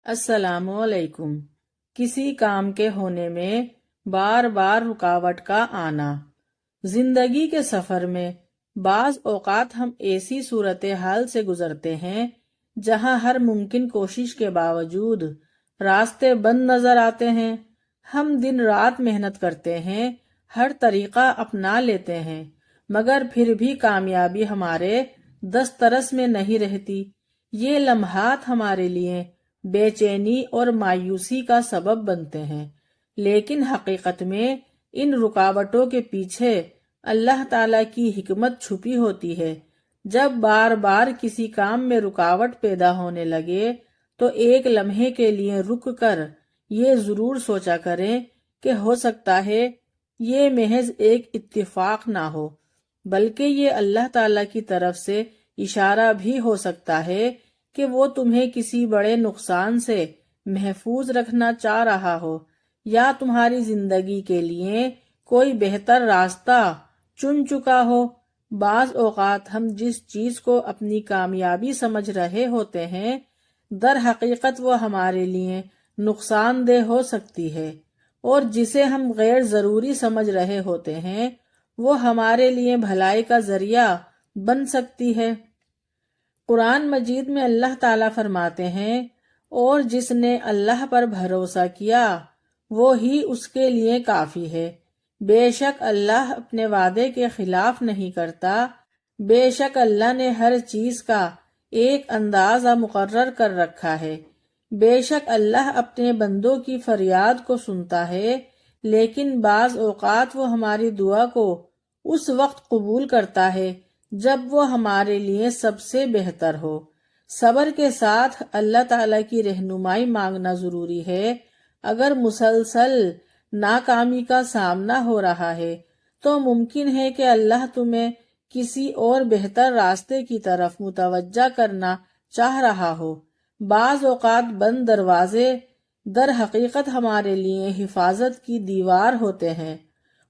السلام علیکم۔ کسی کام کے ہونے میں بار بار رکاوٹ کا آنا۔ زندگی کے سفر میں بعض اوقات ہم ایسی صورتحال سے گزرتے ہیں جہاں ہر ممکن کوشش کے باوجود راستے بند نظر آتے ہیں۔ ہم دن رات محنت کرتے ہیں، ہر طریقہ اپنا لیتے ہیں، مگر پھر بھی کامیابی ہمارے دسترس میں نہیں رہتی۔ یہ لمحات ہمارے لیے بے چینی اور مایوسی کا سبب بنتے ہیں، لیکن حقیقت میں ان رکاوٹوں کے پیچھے اللہ تعالیٰ کی حکمت چھپی ہوتی ہے۔ جب بار بار کسی کام میں رکاوٹ پیدا ہونے لگے تو ایک لمحے کے لیے رک کر یہ ضرور سوچا کریں کہ ہو سکتا ہے یہ محض ایک اتفاق نہ ہو، بلکہ یہ اللہ تعالیٰ کی طرف سے اشارہ بھی ہو سکتا ہے کہ وہ تمہیں کسی بڑے نقصان سے محفوظ رکھنا چاہ رہا ہو، یا تمہاری زندگی کے لیے کوئی بہتر راستہ چن چکا ہو۔ بعض اوقات ہم جس چیز کو اپنی کامیابی سمجھ رہے ہوتے ہیں، در حقیقت وہ ہمارے لیے نقصان دہ ہو سکتی ہے، اور جسے ہم غیر ضروری سمجھ رہے ہوتے ہیں وہ ہمارے لیے بھلائی کا ذریعہ بن سکتی ہے۔ قرآن مجید میں اللہ تعالیٰ فرماتے ہیں، اور جس نے اللہ پر بھروسہ کیا وہی اس کے لیے کافی ہے۔ بے شک اللہ اپنے وعدے کے خلاف نہیں کرتا، بے شک اللہ نے ہر چیز کا ایک اندازہ مقرر کر رکھا ہے۔ بے شک اللہ اپنے بندوں کی فریاد کو سنتا ہے، لیکن بعض اوقات وہ ہماری دعا کو اس وقت قبول کرتا ہے جب وہ ہمارے لیے سب سے بہتر ہو۔ صبر کے ساتھ اللہ تعالیٰ کی رہنمائی مانگنا ضروری ہے۔ اگر مسلسل ناکامی کا سامنا ہو رہا ہے تو ممکن ہے کہ اللہ تمہیں کسی اور بہتر راستے کی طرف متوجہ کرنا چاہ رہا ہو۔ بعض اوقات بند دروازے در حقیقت ہمارے لیے حفاظت کی دیوار ہوتے ہیں۔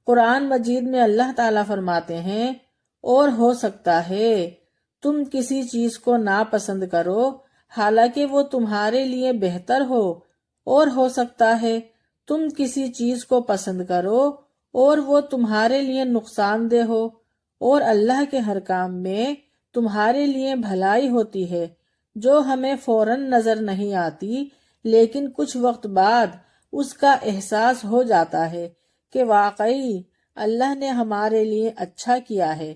قرآن مجید میں اللہ تعالیٰ فرماتے ہیں، اور ہو سکتا ہے تم کسی چیز کو ناپسند کرو حالانکہ وہ تمہارے لیے بہتر ہو سکتا ہے تم کسی چیز کو پسند کرو اور وہ تمہارے لیے نقصان دہ ہو، اور اللہ کے ہر کام میں تمہارے لیے بھلائی ہوتی ہے جو ہمیں فوراً نظر نہیں آتی، لیکن کچھ وقت بعد اس کا احساس ہو جاتا ہے کہ واقعی اللہ نے ہمارے لیے اچھا کیا ہے۔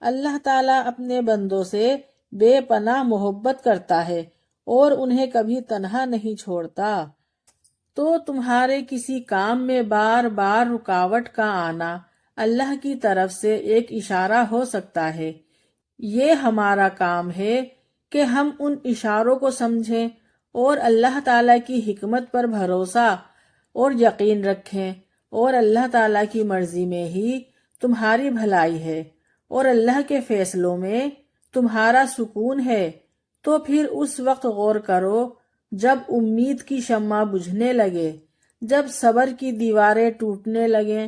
اللہ تعالیٰ اپنے بندوں سے بے پناہ محبت کرتا ہے اور انہیں کبھی تنہا نہیں چھوڑتا۔ تو تمہارے کسی کام میں بار بار رکاوٹ کا آنا اللہ کی طرف سے ایک اشارہ ہو سکتا ہے۔ یہ ہمارا کام ہے کہ ہم ان اشاروں کو سمجھیں اور اللہ تعالیٰ کی حکمت پر بھروسہ اور یقین رکھیں، اور اللہ تعالیٰ کی مرضی میں ہی تمہاری بھلائی ہے اور اللہ کے فیصلوں میں تمہارا سکون ہے۔ تو پھر اس وقت غور کرو جب امید کی شمع بجھنے لگے، جب صبر کی دیواریں ٹوٹنے لگیں،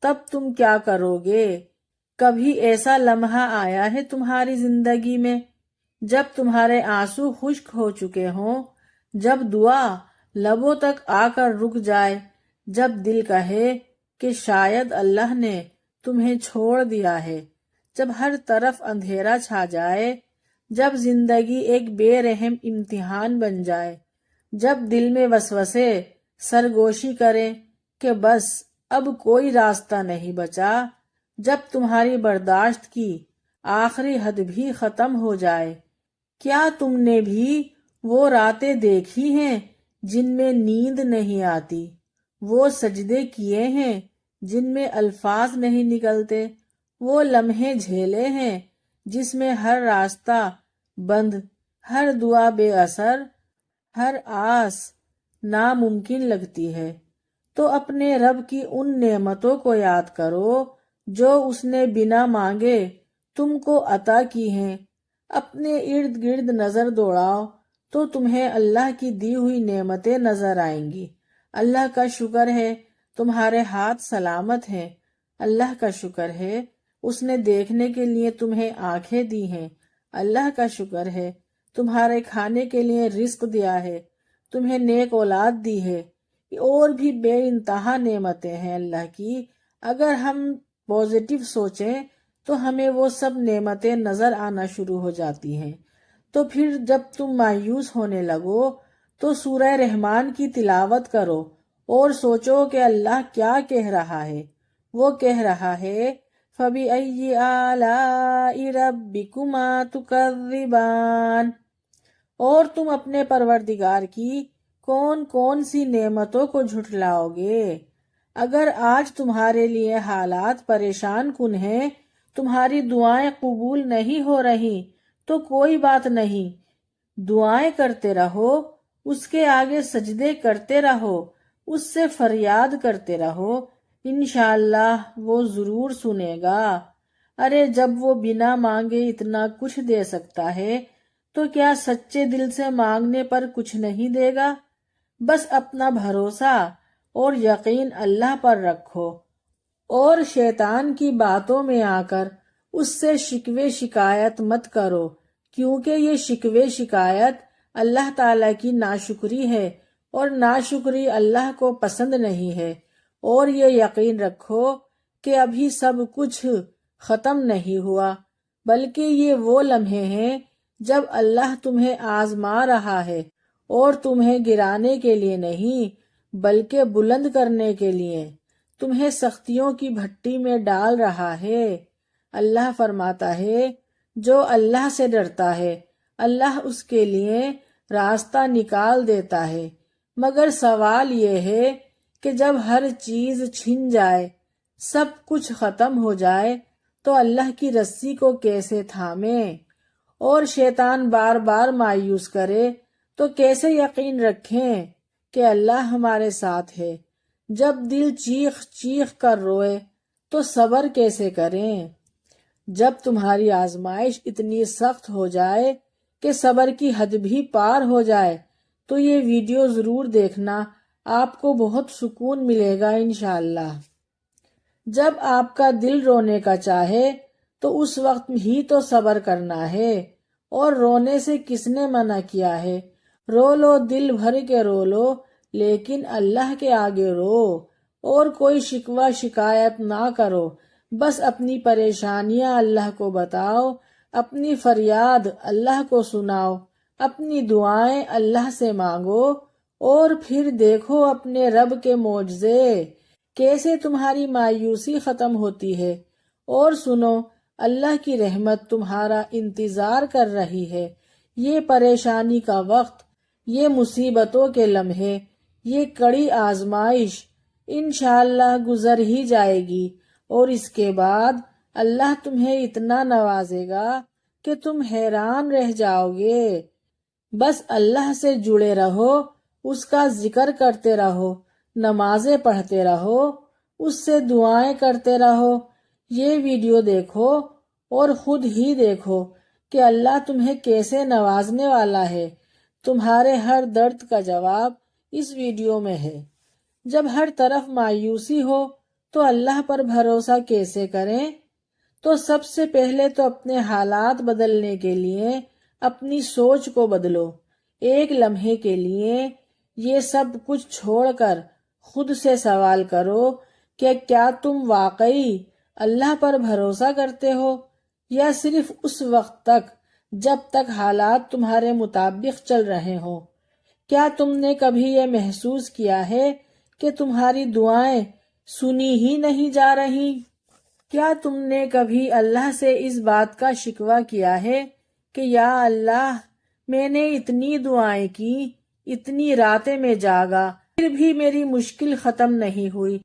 تب تم کیا کرو گے؟ کبھی ایسا لمحہ آیا ہے تمہاری زندگی میں جب تمہارے آنسو خشک ہو چکے ہوں، جب دعا لبوں تک آ کر رک جائے، جب دل کہے کہ شاید اللہ نے تمہیں چھوڑ دیا ہے، جب ہر طرف اندھیرا چھا جائے، جب زندگی ایک بے رحم امتحان بن جائے، جب دل میں وسوسے سرگوشی کریں کہ بس اب کوئی راستہ نہیں بچا، جب تمہاری برداشت کی آخری حد بھی ختم ہو جائے۔ کیا تم نے بھی وہ راتیں دیکھی ہیں جن میں نیند نہیں آتی، وہ سجدے کیے ہیں جن میں الفاظ نہیں نکلتے، وہ لمحے جھیلے ہیں جس میں ہر راستہ بند، ہر دعا بے اثر، ہر آس ناممکن لگتی ہے؟ تو اپنے رب کی ان نعمتوں کو یاد کرو جو اس نے بنا مانگے تم کو عطا کی ہیں۔ اپنے ارد گرد نظر دوڑاؤ تو تمہیں اللہ کی دی ہوئی نعمتیں نظر آئیں گی۔ اللہ کا شکر ہے تمہارے ہاتھ سلامت ہیں، اللہ کا شکر ہے اس نے دیکھنے کے لیے تمہیں آنکھیں دی ہیں، اللہ کا شکر ہے تمہارے کھانے کے لیے رزق دیا ہے، تمہیں نیک اولاد دی ہے، اور بھی بے انتہا نعمتیں ہیں اللہ کی۔ اگر ہم پازیٹیو سوچیں تو ہمیں وہ سب نعمتیں نظر آنا شروع ہو جاتی ہیں۔ تو پھر جب تم مایوس ہونے لگو تو سورہ رحمان کی تلاوت کرو اور سوچو کہ اللہ کیا کہہ رہا ہے۔ وہ کہہ رہا ہے فَبِأَيِّ آلَاءِ رَبِّكُمَا تُكَذِّبَانِ، اور تم اپنے پروردگار کی کون کون سی نعمتوں کو جھٹلاؤ گے۔ اگر آج تمہارے لیے حالات پریشان کن ہیں، تمہاری دعائیں قبول نہیں ہو رہی، تو کوئی بات نہیں، دعائیں کرتے رہو، اس کے آگے سجدے کرتے رہو، اس سے فریاد کرتے رہو، انشاءاللہ وہ ضرور سنے گا۔ ارے جب وہ بنا مانگے اتنا کچھ دے سکتا ہے تو کیا سچے دل سے مانگنے پر کچھ نہیں دے گا؟ بس اپنا بھروسہ اور یقین اللہ پر رکھو، اور شیطان کی باتوں میں آ کر اس سے شکوے شکایت مت کرو، کیونکہ یہ شکوے شکایت اللہ تعالیٰ کی ناشکری ہے، اور ناشکری اللہ کو پسند نہیں ہے۔ اور یہ یقین رکھو کہ ابھی سب کچھ ختم نہیں ہوا، بلکہ یہ وہ لمحے ہیں جب اللہ تمہیں آزما رہا ہے، اور تمہیں گرانے کے لیے نہیں بلکہ بلند کرنے کے لیے، تمہیں سختیوں کی بھٹی میں ڈال رہا ہے۔ اللہ فرماتا ہے جو اللہ سے ڈرتا ہے اللہ اس کے لیے راستہ نکال دیتا ہے، مگر سوال یہ ہے کہ جب ہر چیز چھن جائے، سب کچھ ختم ہو جائے، تو اللہ کی رسی کو کیسے تھامیں؟ اور شیطان بار بار مایوس کرے تو کیسے یقین رکھیں کہ اللہ ہمارے ساتھ ہے؟ جب دل چیخ چیخ کر روئے تو صبر کیسے کریں؟ جب تمہاری آزمائش اتنی سخت ہو جائے کہ صبر کی حد بھی پار ہو جائے تو یہ ویڈیو ضرور دیکھنا، آپ کو بہت سکون ملے گا انشاءاللہ۔ جب آپ کا دل رونے کا چاہے تو اس وقت ہی تو صبر کرنا ہے، اور رونے سے کس نے منع کیا ہے؟ رو لو، دل بھر کے رو لو، لیکن اللہ کے آگے رو، اور کوئی شکوہ شکایت نہ کرو، بس اپنی پریشانیاں اللہ کو بتاؤ، اپنی فریاد اللہ کو سناؤ، اپنی دعائیں اللہ سے مانگو، اور پھر دیکھو اپنے رب کے معجزے، کیسے تمہاری مایوسی ختم ہوتی ہے، اور سنو اللہ کی رحمت تمہارا انتظار کر رہی ہے۔ یہ پریشانی کا وقت، یہ مصیبتوں کے لمحے، یہ کڑی آزمائش انشاءاللہ گزر ہی جائے گی، اور اس کے بعد اللہ تمہیں اتنا نوازے گا کہ تم حیران رہ جاؤ گے۔ بس اللہ سے جڑے رہو، اس کا ذکر کرتے رہو، نمازیں پڑھتے رہو، اس سے دعائیں کرتے رہو۔ یہ ویڈیو دیکھو اور خود ہی دیکھو کہ اللہ تمہیں کیسے نوازنے والا ہے۔ تمہارے ہر درد کا جواب اس ویڈیو میں ہے۔ جب ہر طرف مایوسی ہو تو اللہ پر بھروسہ کیسے کریں؟ تو سب سے پہلے تو اپنے حالات بدلنے کے لیے اپنی سوچ کو بدلو۔ ایک لمحے کے لیے یہ سب کچھ چھوڑ کر خود سے سوال کرو کہ کیا تم واقعی اللہ پر بھروسہ کرتے ہو، یا صرف اس وقت تک جب تک حالات تمہارے مطابق چل رہے ہوں؟ کیا تم نے کبھی یہ محسوس کیا ہے کہ تمہاری دعائیں سنی ہی نہیں جا رہی؟ کیا تم نے کبھی اللہ سے اس بات کا شکوہ کیا ہے کہ یا اللہ، میں نے اتنی دعائیں کی، اتنی راتیں میں جاگا، پھر بھی میری مشکل ختم نہیں ہوئی؟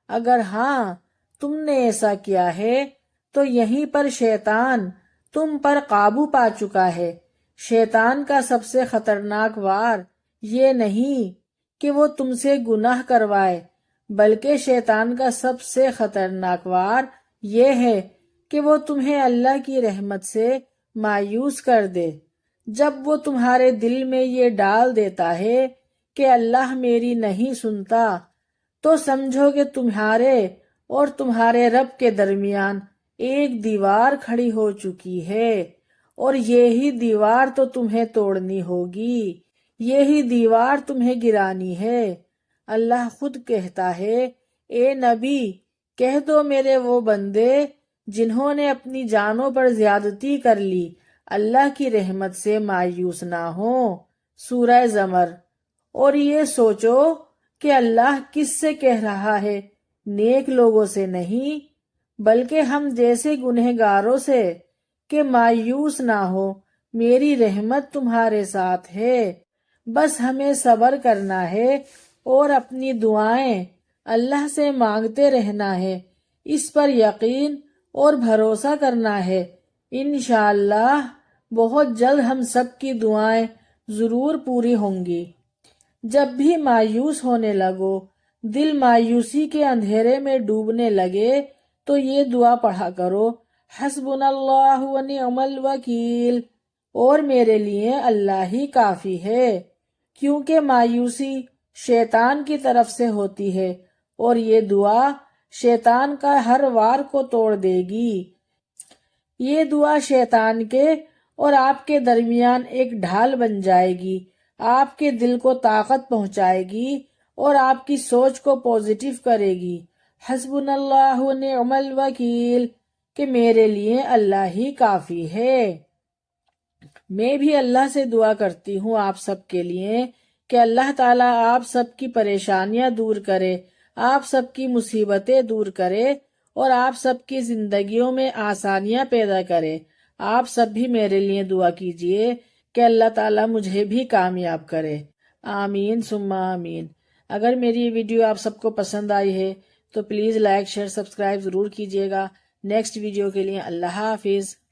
اگر ہاں تم نے ایسا کیا ہے تو یہیں پر شیطان تم پر قابو پا چکا ہے۔ شیطان کا سب سے خطرناک وار یہ نہیں کہ وہ تم سے گناہ کروائے، بلکہ شیطان کا سب سے خطرناک وار یہ ہے کہ وہ تمہیں اللہ کی رحمت سے مایوس کر دے۔ جب وہ تمہارے دل میں یہ ڈال دیتا ہے کہ اللہ میری نہیں سنتا، تو سمجھو کہ تمہارے اور تمہارے رب کے درمیان ایک دیوار کھڑی ہو چکی ہے، اور یہی دیوار تو تمہیں توڑنی ہوگی۔ یہی دیوار تمہیں گرانی ہے۔ اللہ خود کہتا ہے، اے نبی کہہ دو میرے وہ بندے جنہوں نے اپنی جانوں پر زیادتی کر لی، اللہ کی رحمت سے مایوس نہ ہوں۔ سورہ زمر۔ اور یہ سوچو کہ اللہ کس سے کہہ رہا ہے، نیک لوگوں سے نہیں بلکہ ہم جیسے گنہگاروں سے، کہ مایوس نہ ہو، میری رحمت تمہارے ساتھ ہے۔ بس ہمیں صبر کرنا ہے اور اپنی دعائیں اللہ سے مانگتے رہنا ہے، اس پر یقین اور بھروسہ کرنا ہے۔ انشاءاللہ بہت جلد ہم سب کی دعائیں ضرور پوری ہوں گی۔ جب بھی مایوس ہونے لگو، دل مایوسی کے اندھیرے میں ڈوبنے لگے، تو یہ دعا پڑھا کرو، حسبنا اللہ و نعم الوکیل، اور میرے لیے اللہ ہی کافی ہے۔ کیونکہ مایوسی شیطان کی طرف سے ہوتی ہے، اور یہ دعا شیطان کا ہر وار کو توڑ دے گی۔ یہ دعا شیطان کے اور آپ کے درمیان ایک ڈھال بن جائے گی، آپ کے دل کو طاقت پہنچائے گی اور آپ کی سوچ کو پازیٹیو کرے گی۔ حسبنا اللہ و نعم الوکیل، کہ میرے لیے اللہ ہی کافی ہے۔ میں بھی اللہ سے دعا کرتی ہوں آپ سب کے لیے کہ اللہ تعالیٰ آپ سب کی پریشانیاں دور کرے، آپ سب کی مصیبتیں دور کرے اور آپ سب کی زندگیوں میں آسانیاں پیدا کرے۔ آپ سب بھی میرے لیے دعا کیجئے کہ اللہ تعالیٰ مجھے بھی کامیاب کرے۔ آمین ثم آمین۔ اگر میری یہ ویڈیو آپ سب کو پسند آئی ہے تو پلیز لائک شیئر سبسکرائب ضرور کیجیے گا۔ نیکسٹ ویڈیو کے لیے اللہ حافظ۔